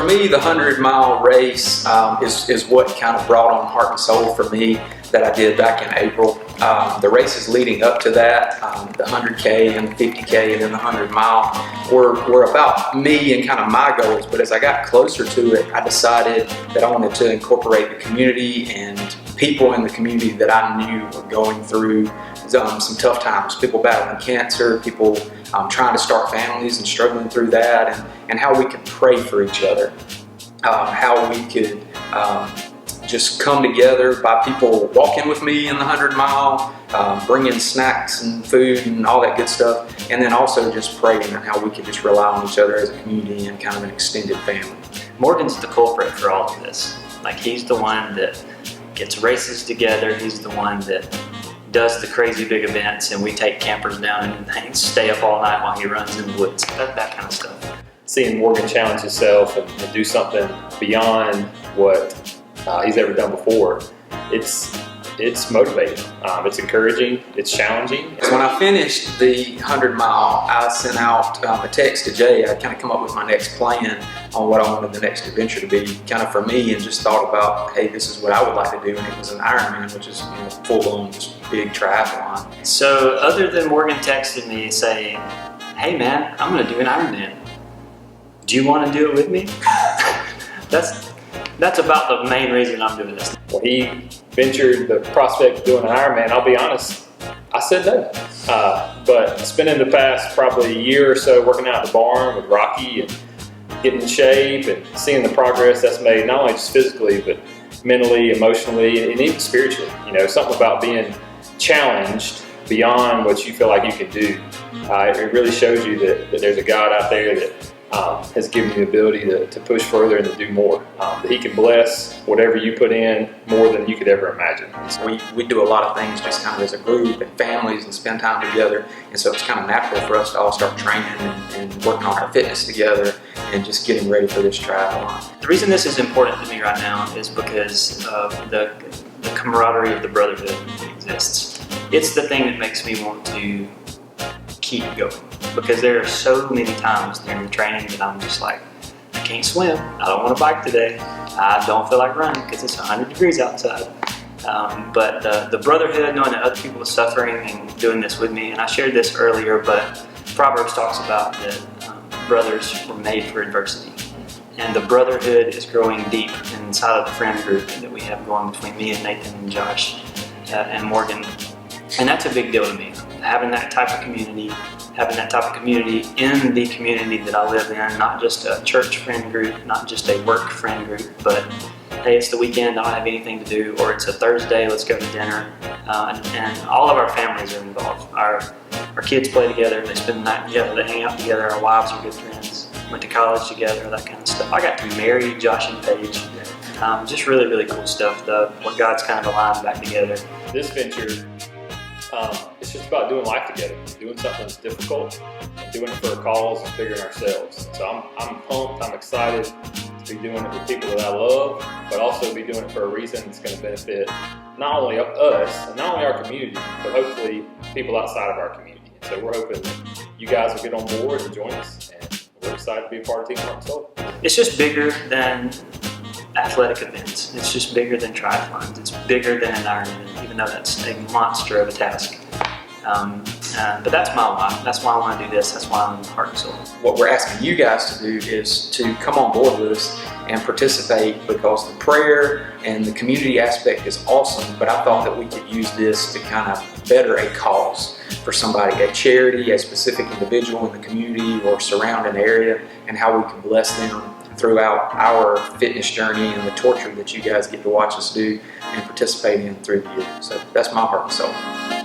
for me, the 100-mile race is what kind of brought on heart and soul for me that I did back in April. The races leading up to that, the 100K and the 50K and then the 100-mile, were about me and kind of my goals. But as I got closer to it, I decided that I wanted to incorporate the community and people in the community that I knew were going through some tough times. People battling cancer, people trying to start families and struggling through that, and how we could pray for each other, how we could just come together by people walking with me in the 100-mile, bringing snacks and food and all that good stuff, and then also just praying and how we could just rely on each other as a community and kind of an extended family. Morgan's the culprit for all of this. Like, he's the one that gets races together, he's the one that does the crazy big events, and we take campers down and stay up all night while he runs in the woods, that kind of stuff. Seeing Morgan challenge himself and do something beyond what he's ever done before, it's motivating, it's encouraging, it's challenging. So when I finished the 100-mile, I sent out a text to Jay. I kind of come up with my next plan on what I wanted the next adventure to be, kind of for me, and just thought about, hey, this is what I would like to do, and it was an IronMen, which is, you know, full-blown, just big triathlon. So other than Morgan texted me saying, hey man, I'm going to do an Ironman. Do you want to do it with me? That's about the main reason I'm doing this. When he ventured the prospect of doing an Ironman, I'll be honest, I said no. But spending the past probably a year or so working out in the barn with Rocky and getting in shape and seeing the progress that's made, not only just physically, but mentally, emotionally, and even spiritually. You know, something about being challenged beyond what you feel like you can do. It really shows you that there's a God out there that has given you the ability to push further and to do more. That He can bless whatever you put in more than you could ever imagine. We do a lot of things just kind of as a group and families and spend time together, and so it's kind of natural for us to all start training and working on our fitness together and just getting ready for this triathlon. The reason this is important to me right now is because of the camaraderie of the brotherhood that exists. It's the thing that makes me want to keep going, because there are so many times during the training that I'm just like, I can't swim, I don't want to bike today, I don't feel like running because it's 100 degrees outside. But the brotherhood, knowing that other people are suffering and doing this with me, and I shared this earlier, but Proverbs talks about that brothers were made for adversity. And the brotherhood is growing deep inside of the friend group that we have going between me and Nathan and Josh and Morgan. And that's a big deal to me. Having that type of community, in the community that I live in, not just a church friend group, not just a work friend group, but hey, it's the weekend, I don't have anything to do, or it's a Thursday, let's go to dinner. And all of our families are involved. Our kids play together, they spend the night together, they hang out together, our wives are good friends, went to college together, that kind of stuff. I got to marry Josh and Paige. Just really, really cool stuff, what God's kind of aligned back together. This venture, it's just about doing life together, doing something that's difficult, and doing it for a cause and figuring ourselves. So I'm pumped, I'm excited to be doing it with people that I love, but also be doing it for a reason that's going to benefit not only us, and not only our community, but hopefully people outside of our community. And so we're hoping you guys will get on board and join us, and we're excited to be a part of Team Heart and Soul. It's just bigger than athletic events. It's just bigger than triathlons. It's bigger than an Ironman, even though that's a monster of a task. But that's my why. That's why I want to do this. That's why I'm Heart and Soul. What we're asking you guys to do is to come on board with us and participate, because the prayer and the community aspect is awesome, but I thought that we could use this to kind of better a cause for somebody, a charity, a specific individual in the community or surrounding area, and how we can bless them throughout our fitness journey and the torture that you guys get to watch us do and participate in through the year. So that's my heart and soul.